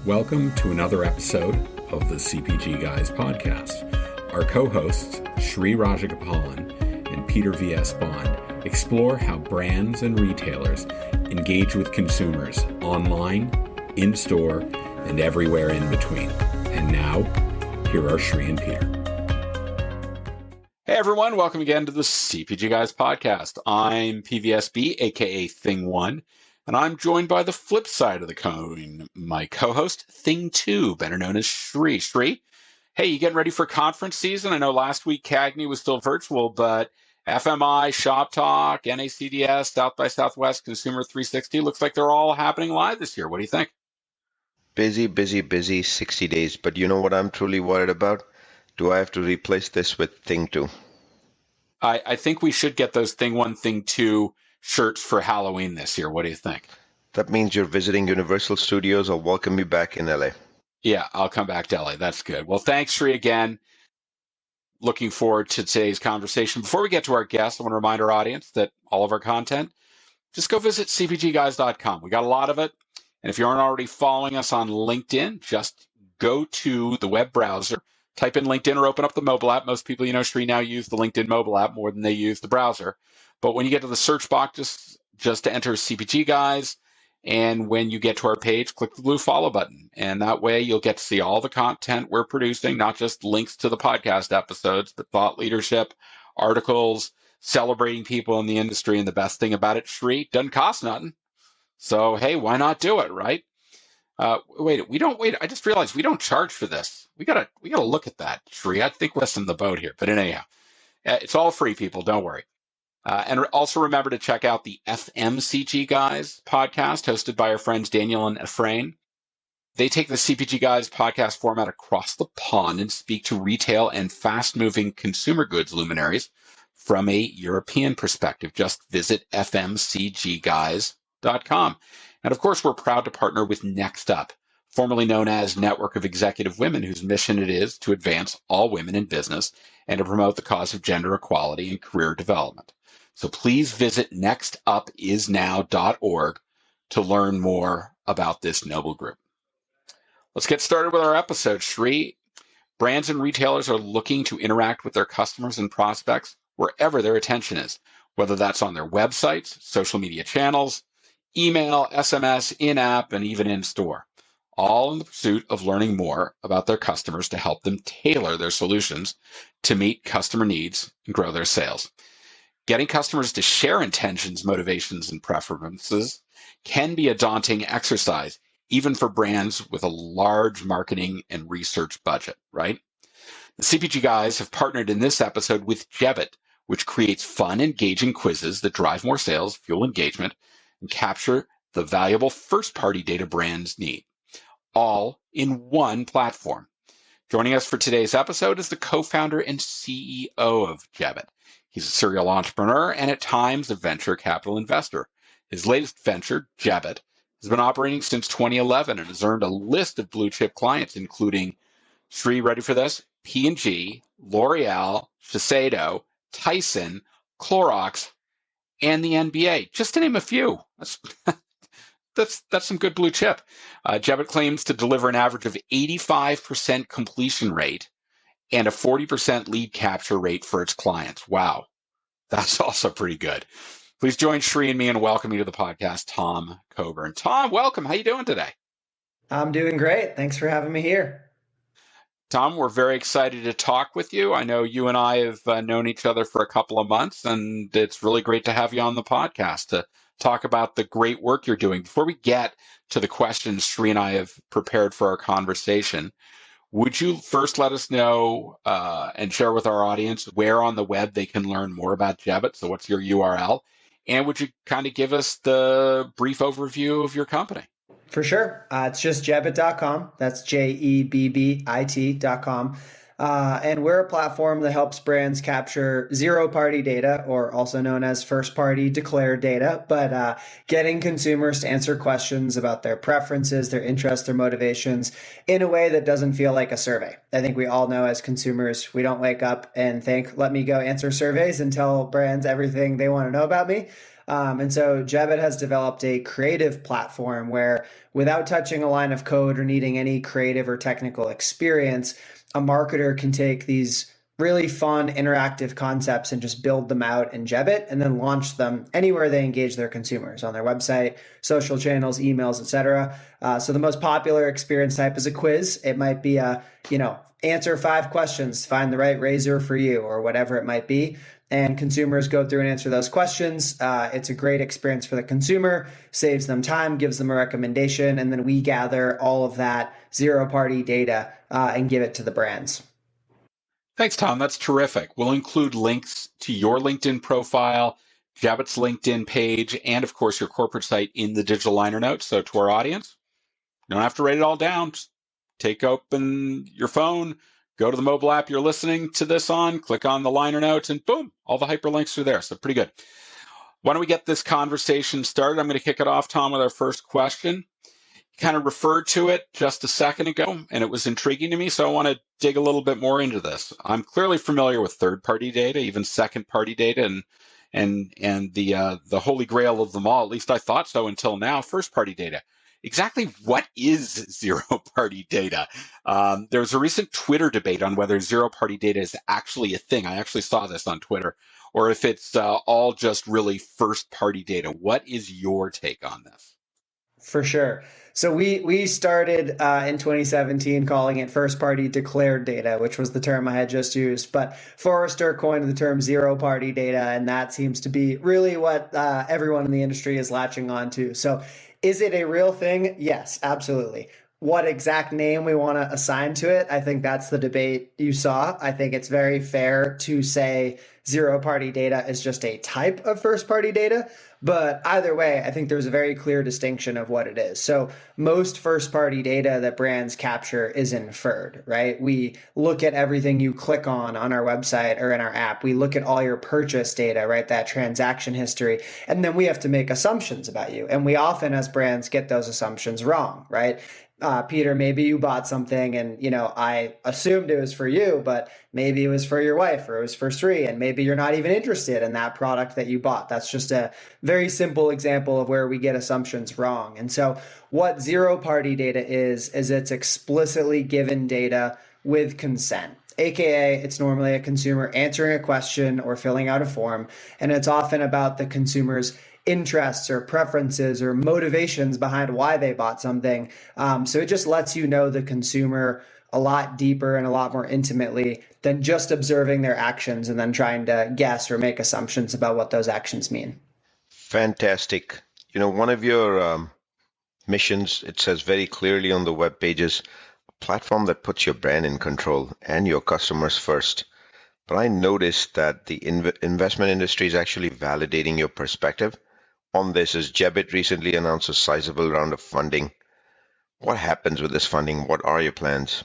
Welcome to another episode of the CPG Guys podcast. Our co-hosts, Sri Rajagopalan and Peter V.S. Bond, explore how brands and retailers engage with consumers online, in-store, and everywhere in between. And now, here are Sri and Peter. Hey everyone, welcome again to the CPG Guys podcast. I'm PVSB, aka Thing One, and I'm joined by the flip side of the coin, my co-host, Thing Two, better known as Sri. Sri, hey, you getting ready for conference season? I know last week CAGNY was still virtual, but FMI, Shop Talk, NACDS, South by Southwest, Consumer 360, looks like they're all happening live this year. What do you think? Busy, 60 days. But you know what I'm truly worried about? Do I have to replace this with Thing 2? I think we should get those Thing 1, Thing 2 shirts for Halloween this year. What do you think? That means you're visiting Universal Studios. I'll welcome you back in LA. Yeah, I'll come back to LA. That's good. Well, thanks, Sri, again. Looking forward to today's conversation. Before we get to our guests, I want to remind our audience that all of our content, just go visit cpgguys.com. We got a lot of it. And if you aren't already following us on LinkedIn, just go to the web browser, type in LinkedIn or open up the mobile app. Most people, Sri, now use the LinkedIn mobile app more than they use the browser. But when you get to the search box, just to enter CPG Guys. And when you get to our page, click the blue follow button. And that way you'll get to see all the content we're producing, not just links to the podcast episodes, but thought leadership, articles, celebrating people in the industry. And the best thing about it, Sri, doesn't cost nothing. So, hey, why not do it, right? I just realized we don't charge for this. We gotta look at that, Sri. I think we're missing the boat here. But anyhow, it's all free, people. Don't worry. And also remember to check out the FMCG Guys podcast hosted by our friends Daniel and Efrain. They take the CPG Guys podcast format across the pond and speak to retail and fast-moving consumer goods luminaries from a European perspective. Just visit fmcgguys.com. And of course, we're proud to partner with Next Up, formerly known as Network of Executive Women, whose mission it is to advance all women in business and to promote the cause of gender equality and career development. So please visit nextupisnow.org to learn more about this noble group. Let's get started with our episode. Sri, brands and retailers are looking to interact with their customers and prospects wherever their attention is, whether that's on their websites, social media channels, email, SMS, in-app, and even in-store, all in the pursuit of learning more about their customers to help them tailor their solutions to meet customer needs and grow their sales. Getting customers to share intentions, motivations, and preferences can be a daunting exercise, even for brands with a large marketing and research budget, right? The CPG Guys have partnered in this episode with Jebbit, which creates fun, engaging quizzes that drive more sales, fuel engagement, and capture the valuable first-party data brands need, all in one platform. Joining us for today's episode is the co-founder and CEO of Jebbit. He's a serial entrepreneur and at times a venture capital investor. His latest venture, Jebbit, has been operating since 2011 and has earned a list of blue chip clients, including, Sri, ready for this? P&G, L'Oreal, Shiseido, Tyson, Clorox, and the NBA, just to name a few. That's some good blue chip. Jebbit claims to deliver an average of 85% completion rate and a 40% lead capture rate for its clients. Wow, that's also pretty good. Please join Sri and me in welcoming to the podcast, Tom Coburn. Tom, welcome. How you doing today? I'm doing great. Thanks for having me here. Tom, we're very excited to talk with you. I know you and I have known each other for a couple of months, and it's really great to have you on the podcast to talk about the great work you're doing. Before we get to the questions Sri and I have prepared for our conversation, would you first let us know and share with our audience where on the web they can learn more about Jebbit? So what's your URL? And would you kind of give us the brief overview of your company? For sure. It's just Jebbit.com. That's Jebbit.com. And we're a platform that helps brands capture zero-party data, or also known as first-party declared data, but getting consumers to answer questions about their preferences, their interests, their motivations in a way that doesn't feel like a survey. I think we all know as consumers, we don't wake up and think, let me go answer surveys and tell brands everything they want to know about me. And so Jebbit has developed a creative platform where, without touching a line of code or needing any creative or technical experience, a marketer can take these really fun interactive concepts and just build them out in Jebbit and then launch them anywhere they engage their consumers, on their website, social channels, emails, etc. So the most popular experience type is a quiz. It might be answer 5 questions, find the right razor for you, or whatever it might be. And consumers go through and answer those questions. It's a great experience for the consumer, saves them time, gives them a recommendation, and then we gather all of that zero-party data and give it to the brands. Thanks, Tom. That's terrific. We'll include links to your LinkedIn profile, Jebbit's LinkedIn page, and of course your corporate site in the digital liner notes. So to our audience, you don't have to write it all down. Just take open your phone, go to the mobile app you're listening to this on, click on the liner notes, and boom, all the hyperlinks are there. So pretty good. Why don't we get this conversation started? I'm going to kick it off, Tom, with our first question. Kind of referred to it just a second ago, and it was intriguing to me, so I want to dig a little bit more into this. I'm clearly familiar with third-party data, even second-party data, and the holy grail of them all. At least I thought so until now. First-party data. Exactly what is zero-party data? There was a recent Twitter debate on whether zero-party data is actually a thing. I actually saw this on Twitter, or if it's all just really first-party data. What is your take on this? For sure. So we started in 2017 calling it first-party declared data, which was the term I had just used. But Forrester coined the term zero-party data, and that seems to be really what everyone in the industry is latching on to. So is it a real thing? Yes, absolutely. What exact name we want to assign to it, I think that's the debate you saw. I think it's very fair to say zero-party data is just a type of first-party data. But either way, I think there's a very clear distinction of what it is. So most first-party data that brands capture is inferred, right? We look at everything you click on our website or in our app. We look at all your purchase data, right? That transaction history. And then we have to make assumptions about you. And we often, as brands, get those assumptions wrong, right? Peter, maybe you bought something and, I assumed it was for you, but maybe it was for your wife or it was for Sri, and maybe you're not even interested in that product that you bought. That's just a very simple example of where we get assumptions wrong. And so what zero-party data is it's explicitly given data with consent. AKA, it's normally a consumer answering a question or filling out a form, and it's often about the consumer's interests or preferences or motivations behind why they bought something. So it just lets you know the consumer a lot deeper and a lot more intimately than just observing their actions and then trying to guess or make assumptions about what those actions mean. Fantastic. One of your missions, it says very clearly on the web pages, a platform that puts your brand in control and your customers first. But I noticed that the investment industry is actually validating your perspective on this, as Jebbit recently announced a sizable round of funding. What happens with this funding? What are your plans?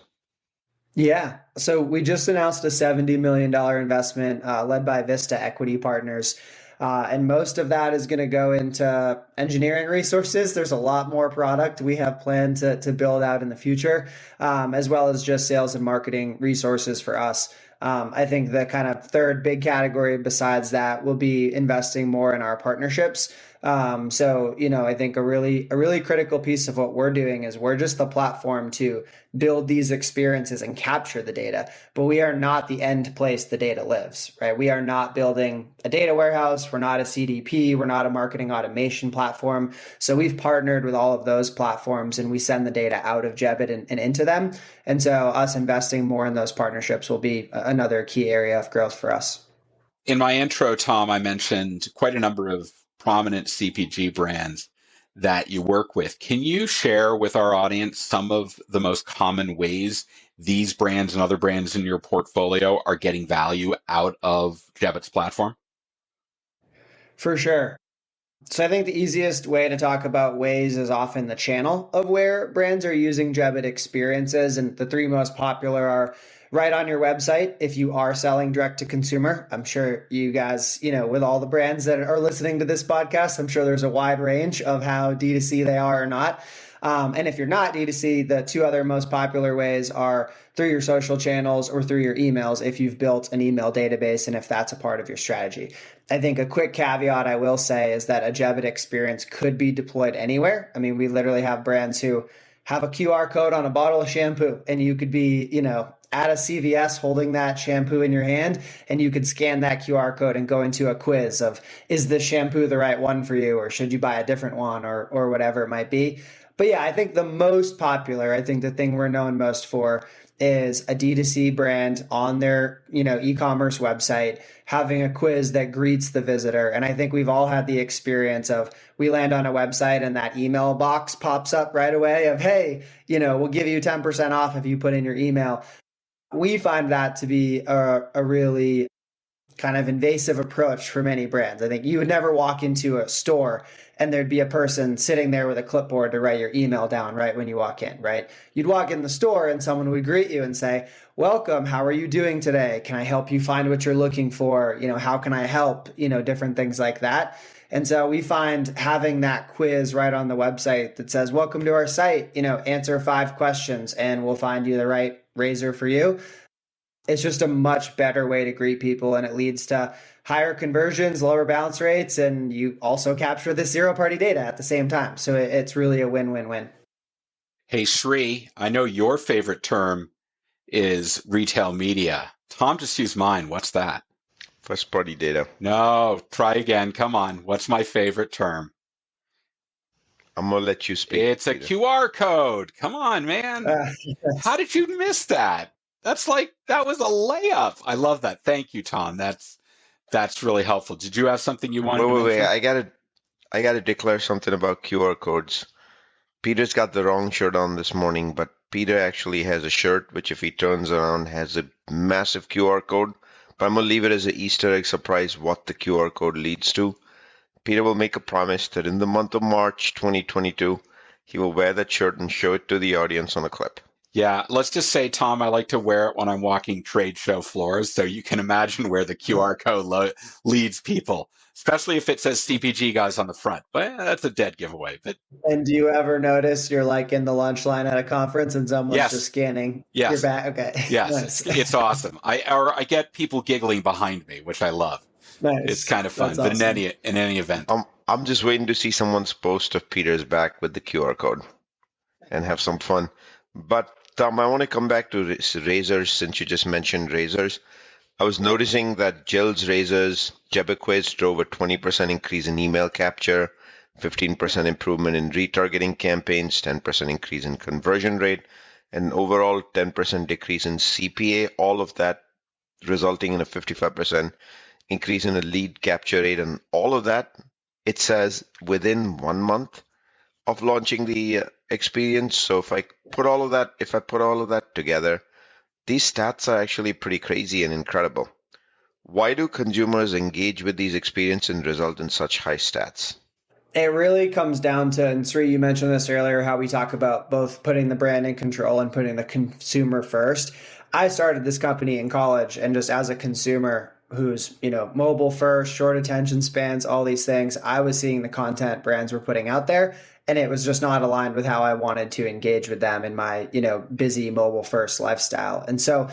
Yeah, so we just announced a $70 million investment led by Vista Equity Partners. And most of that is going to go into engineering resources. There's a lot more product we have planned to build out in the future, as well as just sales and marketing resources for us. I think the kind of third big category besides that will be investing more in our partnerships. I think a really critical piece of what we're doing is we're just the platform to build these experiences and capture the data, but we are not the end place the data lives, right? We are not building a data warehouse. We're not a CDP. We're not a marketing automation platform. So we've partnered with all of those platforms and we send the data out of Jebbit and into them. And so us investing more in those partnerships will be another key area of growth for us. In my intro, Tom, I mentioned quite a number of prominent CPG brands that you work with. Can you share with our audience some of the most common ways these brands and other brands in your portfolio are getting value out of Jebbit's platform? For sure. So I think the easiest way to talk about ways is often the channel of where brands are using Jebbit experiences. And the 3 most popular are right on your website if you are selling direct to consumer. I'm sure you guys, with all the brands that are listening to this podcast, I'm sure there's a wide range of how D2C they are or not. And if you're not D2C, the two other most popular ways are through your social channels or through your emails if you've built an email database and if that's a part of your strategy. I think a quick caveat I will say is that a Jebbit experience could be deployed anywhere. I mean, we literally have brands who have a QR code on a bottle of shampoo, and you could be, at a CVS holding that shampoo in your hand, and you could scan that QR code and go into a quiz of, is this shampoo the right one for you, or should you buy a different one, or whatever it might be. But yeah, I think the most popular, I think the thing we're known most for is a D2C brand on their, e-commerce website having a quiz that greets the visitor. And I think we've all had the experience of we land on a website and that email box pops up right away of, hey, we'll give you 10% off if you put in your email. We find that to be a really kind of invasive approach for many brands. I think you would never walk into a store and there'd be a person sitting there with a clipboard to write your email down right when you walk in, right? You'd walk in the store and someone would greet you and say, welcome, how are you doing today? Can I help you find what you're looking for? How can I help? Different things like that. And so we find having that quiz right on the website that says, welcome to our site, answer 5 questions and we'll find you the right razor for you. It's just a much better way to greet people, and it leads to higher conversions, lower bounce rates, and you also capture the zero-party data at the same time. So it's really a win-win-win. Hey, Sri, I know your favorite term is retail media. Tom just used mine. What's that? First-party data. No, try again. Come on. What's my favorite term? I'm going to let you speak. It's a QR code. Come on, man. Yes. How did you miss that? That was a layup. I love that. Thank you, Tom. That's really helpful. Did you have something you wanted to mention? Wait. I gotta declare something about QR codes. Peter's got the wrong shirt on this morning, but Peter actually has a shirt which, if he turns around, has a massive QR code. But I'm gonna leave it as an Easter egg surprise what the QR code leads to. Peter will make a promise that in the month of March 2022, he will wear that shirt and show it to the audience on a clip. Yeah, let's just say, Tom, I like to wear it when I'm walking trade show floors, so you can imagine where the QR code leads people, especially if it says CPG guys on the front. But that's a dead giveaway. But And do you ever notice you're like in the lunch line at a conference and someone's just scanning your back? Okay. Yes, nice. It's awesome. I get people giggling behind me, which I love. Nice. It's kind of fun. That's But awesome. in any event, I'm just waiting to see someone's post of Peter's back with the QR code and have some fun. But Tom, I want to come back to razors since you just mentioned razors. I was noticing that Jill's razors, Jebbit quiz drove a 20% increase in email capture, 15% improvement in retargeting campaigns, 10% increase in conversion rate, and overall 10% decrease in CPA, all of that resulting in a 55% increase in the lead capture rate. And all of that, it says within 1 month of launching the experience. So if I put all of that together, these stats are actually pretty crazy and incredible. Why do consumers engage with these experiences and result in such high stats? It really comes down to, and Sri, you mentioned this earlier, how we talk about both putting the brand in control and putting the consumer first. I started this company in college, and just as a consumer who's, mobile first, short attention spans, all these things, I was seeing the content brands were putting out there, and it was just not aligned with how I wanted to engage with them in my, busy mobile first lifestyle. And so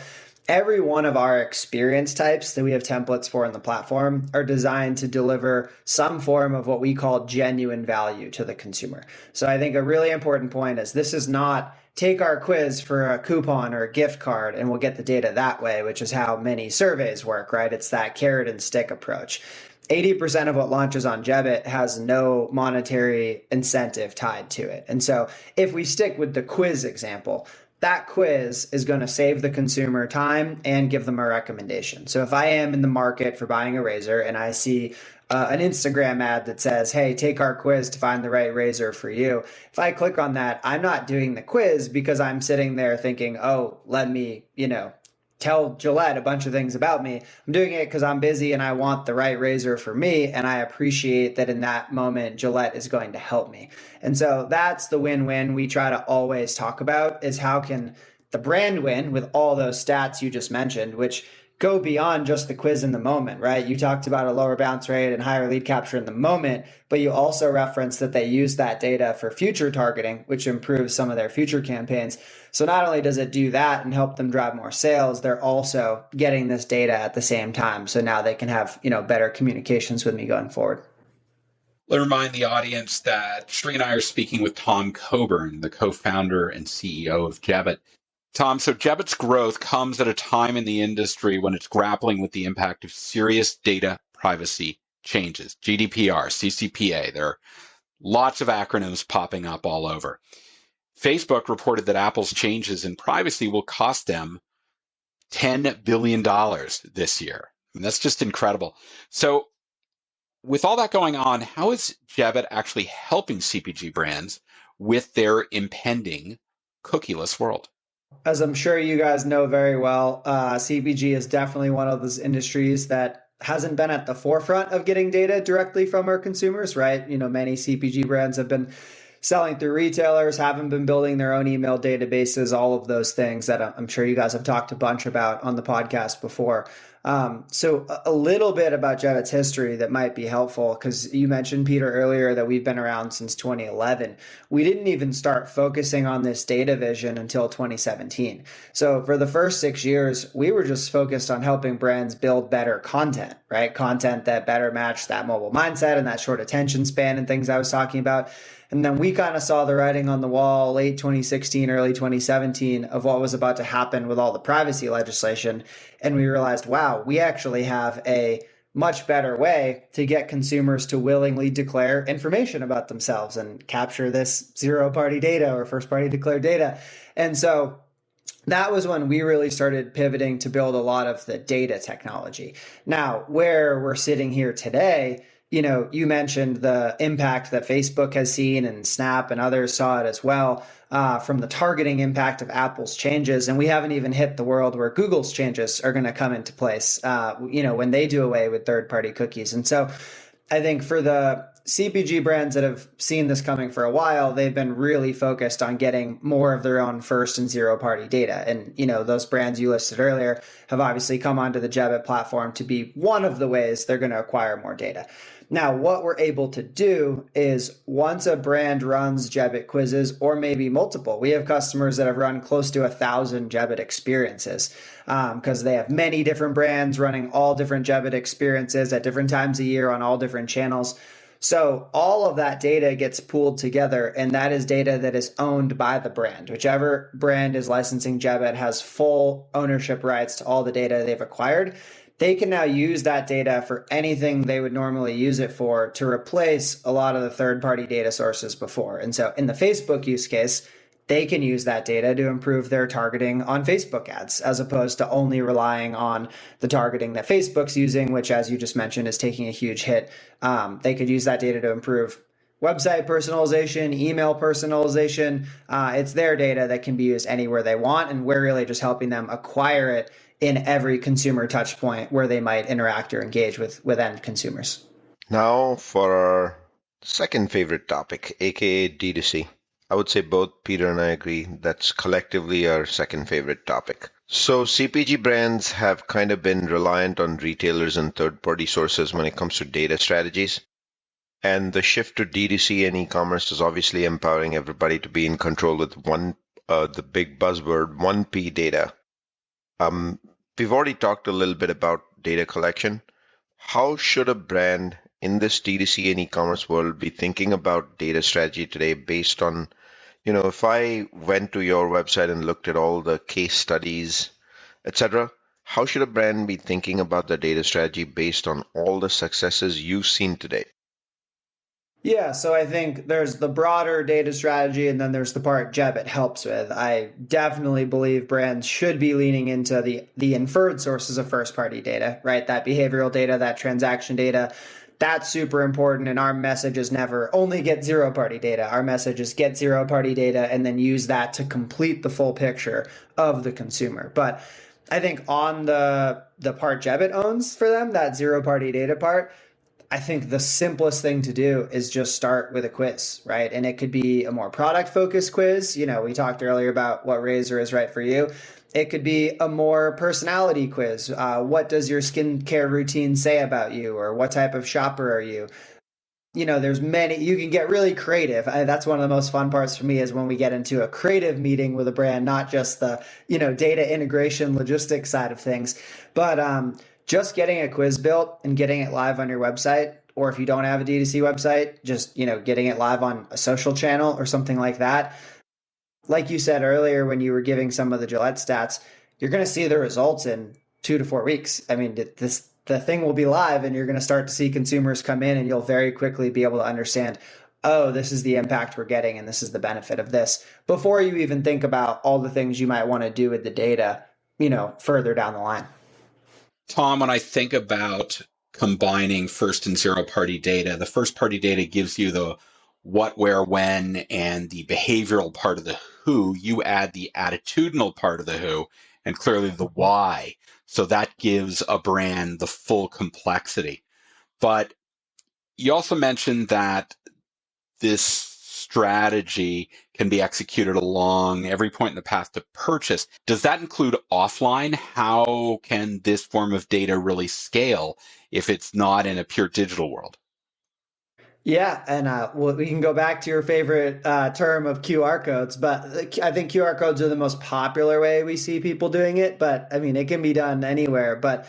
every one of our experience types that we have templates for in the platform are designed to deliver some form of what we call genuine value to the consumer. So I think a really important point is this is not take our quiz for a coupon or a gift card and we'll get the data that way, which is how many surveys work, right? It's that carrot and stick approach. 80% of what launches on Jebbit has no monetary incentive tied to it. And so if we stick with the quiz example, that quiz is going to save the consumer time and give them a recommendation. So if I am in the market for buying a razor and I see an Instagram ad that says, hey, take our quiz to find the right razor for you. If I click on that, I'm not doing the quiz because I'm sitting there thinking, oh, let me, tell Gillette a bunch of things about me. I'm doing it because I'm busy and I want the right razor for me. And I appreciate that in that moment, Gillette is going to help me. And so that's the win-win we try to always talk about is how can the brand win with all those stats you just mentioned, which go beyond just the quiz in the moment, right? You talked about a lower bounce rate and higher lead capture in the moment, but you also referenced that they use that data for future targeting, which improves some of their future campaigns. So not only does it do that and help them drive more sales, they're also getting this data at the same time. So now they can have, better communications with me going forward. Let me remind the audience that Sri and I are speaking with Tom Coburn, the co-founder and CEO of Jebbit. Tom, so Jebbit's growth comes at a time in the industry when it's grappling with the impact of serious data privacy changes, GDPR, CCPA. There are lots of acronyms popping up all over. Facebook reported that Apple's changes in privacy will cost them $10 billion this year. And that's just incredible. So with all that going on, how is Jebbit actually helping CPG brands with their impending cookieless world? As I'm sure you guys know very well, CPG is definitely one of those industries that hasn't been at the forefront of getting data directly from our consumers, right? Many CPG brands have been selling through retailers, haven't been building their own email databases, all of those things that I'm sure you guys have talked a bunch about on the podcast before. So a little bit about Jebbit's history that might be helpful, because you mentioned, Peter, earlier that we've been around since 2011. We didn't even start focusing on this data vision until 2017. So for the first 6 years, we were just focused on helping brands build better content, right? Content that better matched that mobile mindset and that short attention span and things I was talking about. And then we kind of saw the writing on the wall late 2016, early 2017 of what was about to happen with all the privacy legislation. And we realized, wow, we actually have a much better way to get consumers to willingly declare information about themselves and capture this zero-party data or first-party declared data. And so that was when we really started pivoting to build a lot of the data technology. Now, where we're sitting here today, you mentioned the impact that Facebook has seen, and Snap and others saw it as well, from the targeting impact of Apple's changes. And we haven't even hit the world where Google's changes are going to come into place, when they do away with third-party cookies. And so I think for the CPG brands that have seen this coming for a while, they've been really focused on getting more of their own first and zero-party data. And, those brands you listed earlier have obviously come onto the Jebbit platform to be one of the ways they're going to acquire more data. Now, what we're able to do is once a brand runs Jebbit quizzes, or maybe multiple, we have customers that have run close to 1,000 Jebbit experiences because they have many different brands running all different Jebbit experiences at different times a year on all different channels. So all of that data gets pooled together, and that is data that is owned by the brand. Whichever brand is licensing Jebbit has full ownership rights to all the data they've acquired. They can now use that data for anything they would normally use it for to replace a lot of the third-party data sources before. And so in the Facebook use case, they can use that data to improve their targeting on Facebook ads, as opposed to only relying on the targeting that Facebook's using, which, as you just mentioned, is taking a huge hit. They could use that data to improve website personalization, email personalization. It's their data that can be used anywhere they want, and we're really just helping them acquire it in every consumer touch point where they might interact or engage with end consumers. Now for our second favorite topic, aka D2C. I would say both Peter and I agree that's collectively our second favorite topic. So CPG brands have kind of been reliant on retailers and third-party sources when it comes to data strategies. And the shift to D2C and e-commerce is obviously empowering everybody to be in control with the big buzzword, 1P data. We've already talked a little bit about data collection. How should a brand in this D2C and e-commerce world be thinking about data strategy today based on, if I went to your website and looked at all the case studies, etc., how should a brand be thinking about the data strategy based on all the successes you've seen today? Yeah, so I think there's the broader data strategy, and then there's the part Jebbit helps with. I definitely believe brands should be leaning into the inferred sources of first-party data, right? That behavioral data, that transaction data, that's super important. And our message is never only get zero-party data. Our message is get zero-party data and then use that to complete the full picture of the consumer. But I think on the part Jebbit owns for them, that zero-party data part, I think the simplest thing to do is just start with a quiz, right? And it could be a more product-focused quiz. We talked earlier about what razor is right for you. It could be a more personality quiz. What does your skincare routine say about you? Or what type of shopper are you? There's many, you can get really creative. That's one of the most fun parts for me is when we get into a creative meeting with a brand, not just the, data integration, logistics side of things, but just getting a quiz built and getting it live on your website. Or if you don't have a D2C website, just, getting it live on a social channel or something like that. Like you said earlier, when you were giving some of the Gillette stats, you're going to see the results in 2 to 4 weeks. I mean, the thing will be live and you're going to start to see consumers come in and you'll very quickly be able to understand, oh, this is the impact we're getting and this is the benefit of this before you even think about all the things you might want to do with the data, further down the line. Tom, when I think about combining first and zero party data, the first party data gives you the what, where, when, and the behavioral part of the who. You add the attitudinal part of the who and clearly the why. So that gives a brand the full complexity. But you also mentioned that this strategy can be executed along every point in the path to purchase. Does that include offline? How can this form of data really scale if it's not in a pure digital world? Yeah, and we can go back to your favorite term of QR codes, but I think QR codes are the most popular way we see people doing it. But I mean, it can be done anywhere. But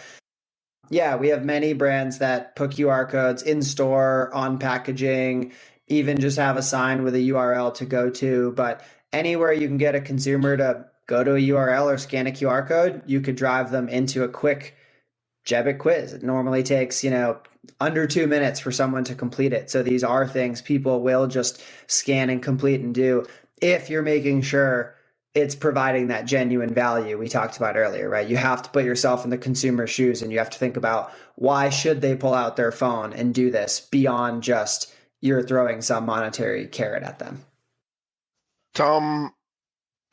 yeah, we have many brands that put QR codes in store, on packaging, even just have a sign with a URL to go to. But anywhere you can get a consumer to go to a URL or scan a QR code, you could drive them into a quick Jebbit quiz. It normally takes, under 2 minutes for someone to complete it. So these are things people will just scan and complete and do if you're making sure it's providing that genuine value we talked about earlier, right? You have to put yourself in the consumer's shoes and you have to think about why should they pull out their phone and do this beyond just you're throwing some monetary carrot at them. Tom,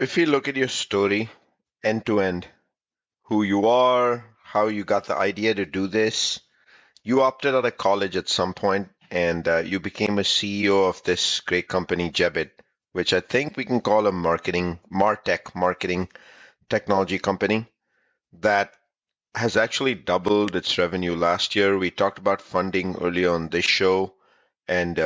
if you look at your story end to end, who you are, how you got the idea to do this, you opted out of college at some point and you became a CEO of this great company, Jebbit, which I think we can call a marketing technology company that has actually doubled its revenue last year. We talked about funding earlier on this show, and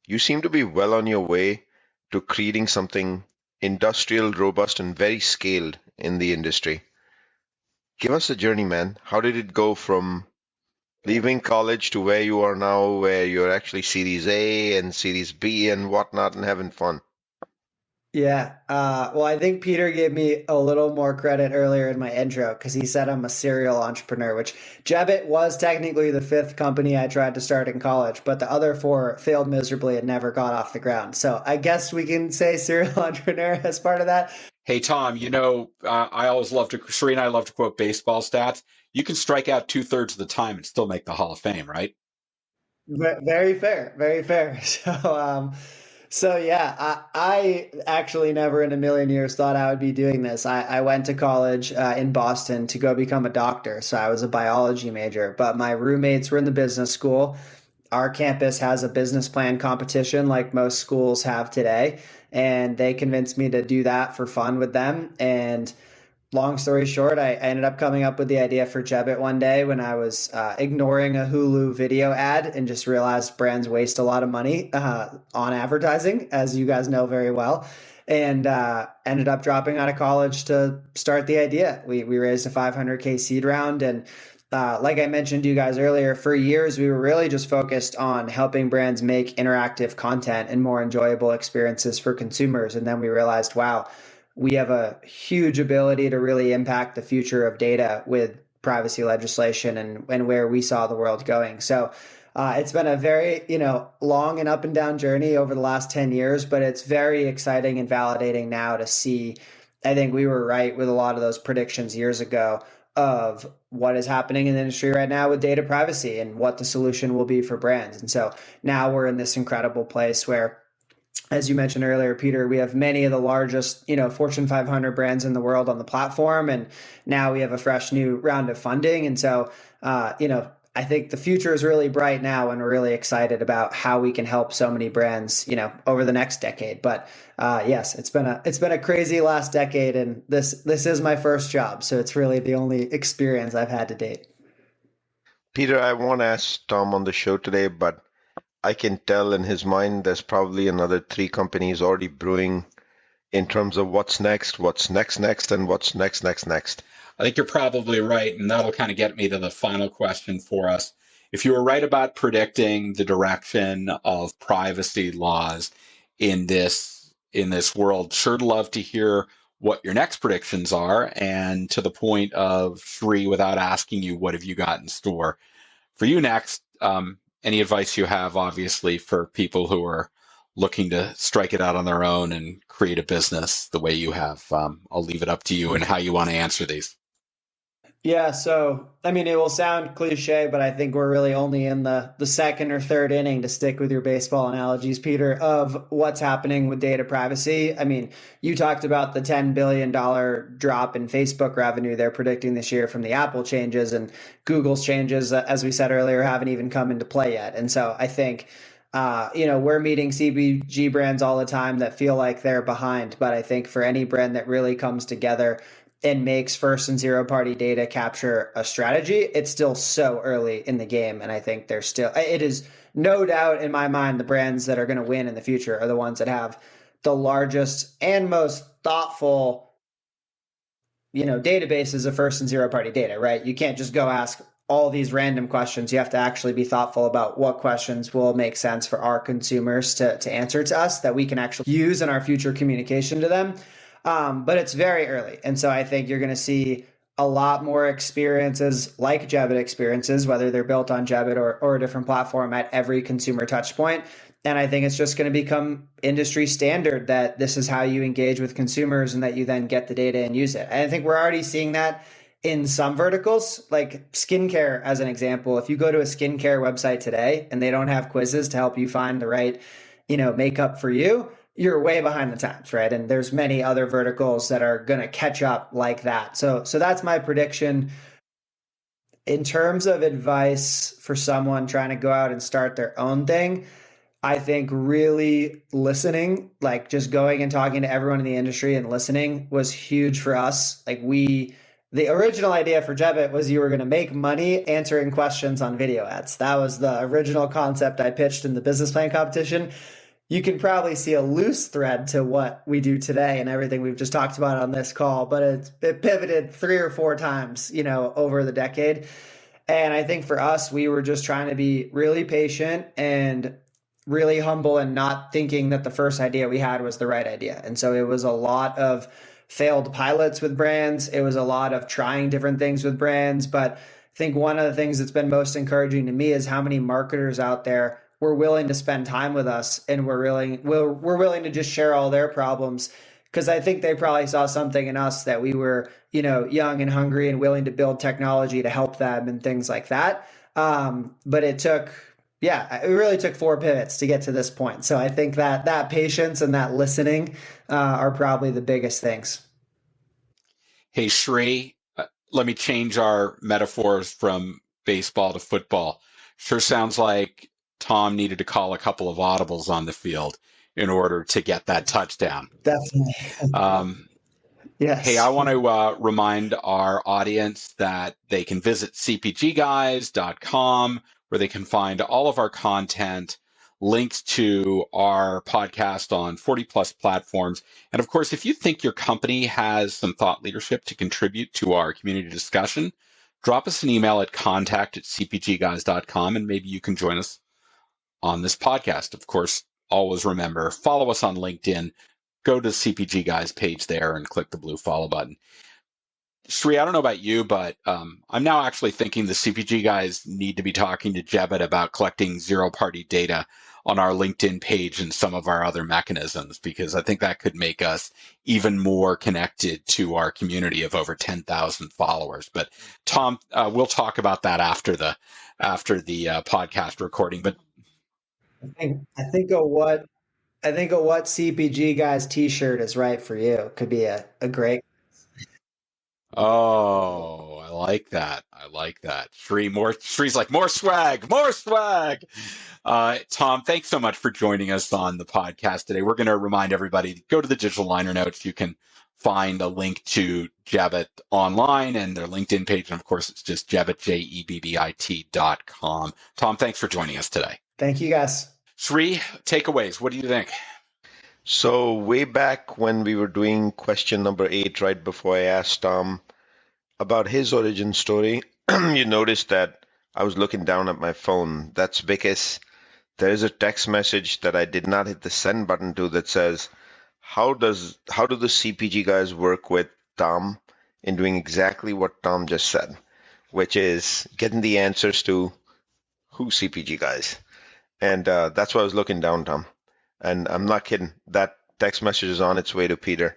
you seem to be well on your way to creating something industrial, robust, and very scaled in the industry. Give us a journey, man. How did it go from leaving college to where you are now, where you're actually Series A and Series B and whatnot and having fun? Yeah. Well, I think Peter gave me a little more credit earlier in my intro because he said I'm a serial entrepreneur, which Jebbit was technically the 5th company I tried to start in college, but the other 4 failed miserably and never got off the ground. So I guess we can say serial entrepreneur as part of that. Hey, Tom, I always love to, Sheree and I love to quote baseball stats. You can strike out 2/3 of the time and still make the Hall of Fame, right? Very fair. Very fair. So yeah, I actually never in a million years thought I would be doing this. I went to college in Boston to go become a doctor. So I was a biology major, but my roommates were in the business school. Our campus has a business plan competition like most schools have today. And they convinced me to do that for fun with them. And long story short, I ended up coming up with the idea for Jebbit one day when I was ignoring a Hulu video ad and just realized brands waste a lot of money on advertising, as you guys know very well, and ended up dropping out of college to start the idea. We raised a 500K seed round. And like I mentioned to you guys earlier, for years, we were really just focused on helping brands make interactive content and more enjoyable experiences for consumers. And then we realized, wow, we have a huge ability to really impact the future of data with privacy legislation and where we saw the world going. So it's been a very, long and up and down journey over the last 10 years, but it's very exciting and validating now to see. I think we were right with a lot of those predictions years ago of what is happening in the industry right now with data privacy and what the solution will be for brands. And so now we're in this incredible place where, as you mentioned earlier, Peter, we have many of the largest, Fortune 500 brands in the world on the platform. And now we have a fresh new round of funding. And so, I think the future is really bright now, and we're really excited about how we can help so many brands, over the next decade. But yes, it's been a crazy last decade, and this is my first job, so it's really the only experience I've had to date. Peter, I won't ask Tom on the show today, but I can tell in his mind there's probably another 3 companies already brewing in terms of what's next, and what's next. I think you're probably right, and that'll kind of get me to the final question for us. If you were right about predicting the direction of privacy laws in this world, sure love to hear what your next predictions are. And to the point of Sri, without asking you, what have you got in store for you next? Any advice you have, obviously, for people who are looking to strike it out on their own and create a business the way you have? I'll leave it up to you and how you want to answer these. Yeah, so I mean, it will sound cliche, but I think we're really only in the second or third inning, to stick with your baseball analogies, Peter, of what's happening with data privacy. I mean, you talked about the $10 billion drop in Facebook revenue they're predicting this year from the Apple changes, and Google's changes, as we said earlier, haven't even come into play yet. And so I think we're meeting CPG brands all the time that feel like they're behind, but I think for any brand that really comes together and makes first and zero party data capture a strategy, it's still so early in the game. And I think it is no doubt in my mind, the brands that are going to win in the future are the ones that have the largest and most thoughtful, databases of first and zero party data, right? You can't just go ask all these random questions. You have to actually be thoughtful about what questions will make sense for our consumers to answer to us that we can actually use in our future communication to them. But it's very early. And so I think you're going to see a lot more experiences like Jebbit experiences, whether they're built on Jebbit or a different platform, at every consumer touch point. And I think it's just going to become industry standard that this is how you engage with consumers, and that you then get the data and use it. And I think we're already seeing that in some verticals, like skincare, as an example. If you go to a skincare website today and they don't have quizzes to help you find the right, makeup for you, you're way behind the times, right? And there's many other verticals that are going to catch up like that. So that's my prediction. In terms of advice for someone trying to go out and start their own thing, I think really listening, like just going and talking to everyone in the industry and listening, was huge for us. Like the original idea for Jebbit was you were going to make money answering questions on video ads. That was the original concept I pitched in the business plan competition. You can probably see a loose thread to what we do today and everything we've just talked about on this call, but it pivoted 3 or 4 times, over the decade. And I think for us, we were just trying to be really patient and really humble, and not thinking that the first idea we had was the right idea. And so it was a lot of failed pilots with brands. It was a lot of trying different things with brands. But I think one of the things that's been most encouraging to me is how many marketers out there were willing to spend time with us, and we're willing to just share all their problems, because I think they probably saw something in us that we were, young and hungry and willing to build technology to help them and things like that. But it really took 4 pivots to get to this point. So I think that patience and that listening are probably the biggest things. Hey, Sri, let me change our metaphors from baseball to football. Sure sounds like Tom needed to call a couple of audibles on the field in order to get that touchdown. Definitely. Yes. Hey, I want to remind our audience that they can visit cpgguys.com, where they can find all of our content, links to our podcast on 40 plus platforms. And of course, if you think your company has some thought leadership to contribute to our community discussion, drop us an email at contact@cpgguys.com, and maybe you can join us on this podcast. Of course, always remember, follow us on LinkedIn, go to the CPG Guys page there and click the blue follow button. Sri, I don't know about you, but I'm now actually thinking the CPG Guys need to be talking to Jebbit about collecting zero-party data on our LinkedIn page and some of our other mechanisms, because I think that could make us even more connected to our community of over 10,000 followers. But Tom, we'll talk about that after the podcast recording. But I think of what CPG Guys t-shirt is right for you. Could be a great. oh, I like that. I like that. Shree's like, more swag, more swag. Tom, thanks so much for joining us on the podcast today. We're going to remind everybody to go to the digital liner notes. You can find a link to Jebbit online and their LinkedIn page. And of course, it's just Jebbit, JEBBIT.com. Tom, thanks for joining us today. Thank you, guys. Shree, takeaways. What do you think? So way back when we were doing question number 8, right before I asked Tom about his origin story, you noticed that I was looking down at my phone. That's because there is a text message that I did not hit the send button to that says, how do the CPG guys work with Tom in doing exactly what Tom just said, which is getting the answers to who CPG guys. And that's why I was looking down, Tom. And I'm not kidding. That text message is on its way to Peter.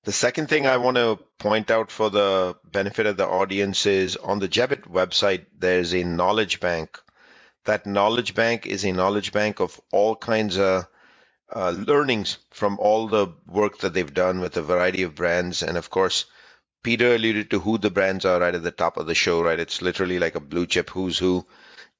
The second thing I want to point out for the benefit of the audience is on the Jebbit website, there's a knowledge bank. That knowledge bank is a knowledge bank of all kinds of learnings from all the work that they've done with a variety of brands. And of course, Peter alluded to who the brands are right at the top of the show, right? It's literally like a blue chip who's who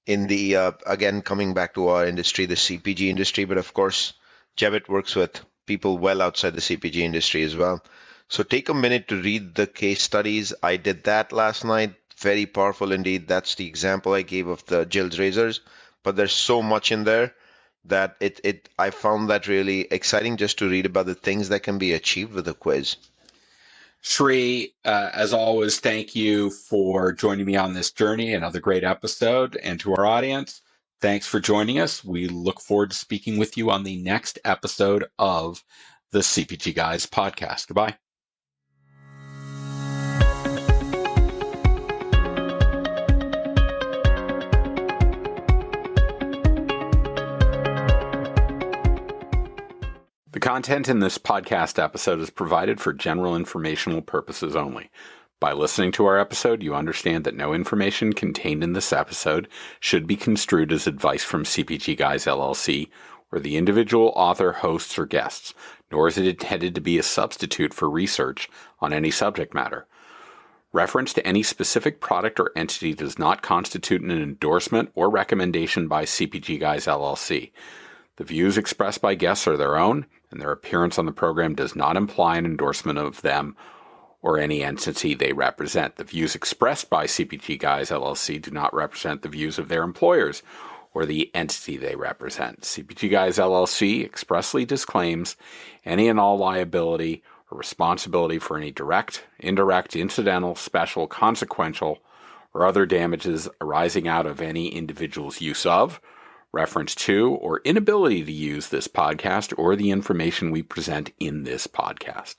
in the, again, coming back to our industry, the CPG industry. But of course, Jebbit works with people well outside the CPG industry as well. So take a minute to read the case studies. I did that last night. Very powerful indeed. That's the example I gave of the Jill's razors. But there's so much in there that I found that really exciting just to read about the things that can be achieved with a quiz. Shree, as always, thank you for joining me on this journey. Another great episode. And to our audience, thanks for joining us. We look forward to speaking with you on the next episode of the CPG Guys podcast. Goodbye. The content in this podcast episode is provided for general informational purposes only. By listening to our episode, you understand that no information contained in this episode should be construed as advice from CPG Guys LLC or the individual author, hosts, or guests, nor is it intended to be a substitute for research on any subject matter. Reference to any specific product or entity does not constitute an endorsement or recommendation by CPG Guys LLC. The views expressed by guests are their own, and their appearance on the program does not imply an endorsement of them or any entity they represent. The views expressed by CPG Guys LLC do not represent the views of their employers or the entity they represent. CPG Guys LLC expressly disclaims any and all liability or responsibility for any direct, indirect, incidental, special, consequential, or other damages arising out of any individual's use of, reference to, or inability to use this podcast or the information we present in this podcast.